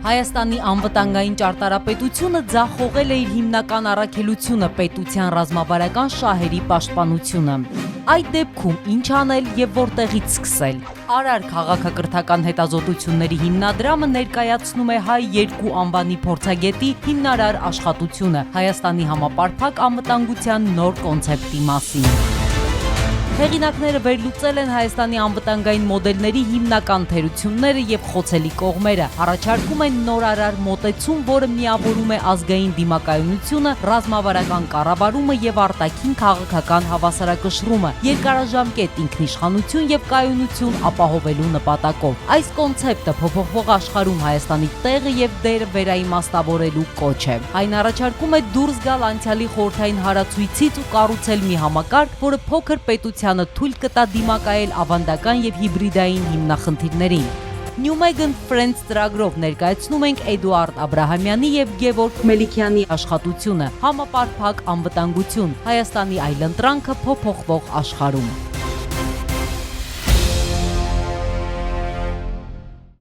Հայաստանի անվտանգային ճարտարապետությունը ձախողել է իր հիմնական առաքելությունը՝ պետության ռազմավարական շահերի պաշտպանությունը։ Այդ դեպքում ինչ անել եւ որտեղից սկսել։ Արար քաղաքակրթական հետազոտությունների հիմնադրամը ներկայացնում է հայ 2 անվանի փորձագետի հիմնարար աշխատությունը Հայաստանի համապարփակ անվտանգության նոր կոնցեպտի մասին։ Հեղինակները վերլուծել են Հայաստանի անվտանգային մոդելների հիմնական թերությունները եւ խոցելի կողմերը, առաջարկում են նորարար մոտեցում, որը միավորում է ազգային դիմակայունությունը, ռազմավարական կառավարումը եւ արտաքին քաղաքական հավասարակշռումը, երկարաժամկետ ինքնիշխանություն եւ կայունություն ապահովելու նպատակով։ Այս կոնցեպտը փոփոխվող աշխարհում Հայաստանի տեղը եւ դերը վերաիմաստավորելու կոչ է։ Այն առաջարկում է դուրս գալ անցյալի խորհրդային հարացույցից ու կառուցել մի համակարգ, որը փոքր պետության թույլ կտա դիմակայել ավանդական եւ հիբրիդային հիմնախնդիրներին։ New Megan Friends ծրագրով ներկայացնում ենք Էդուարդ Աբրահամյանի եւ Գևորգ Մելիքյանի աշխատությունը՝ համապարփակ անվտանգություն, Հայաստանի այլընտրանքը փոփոխվող աշխարհում։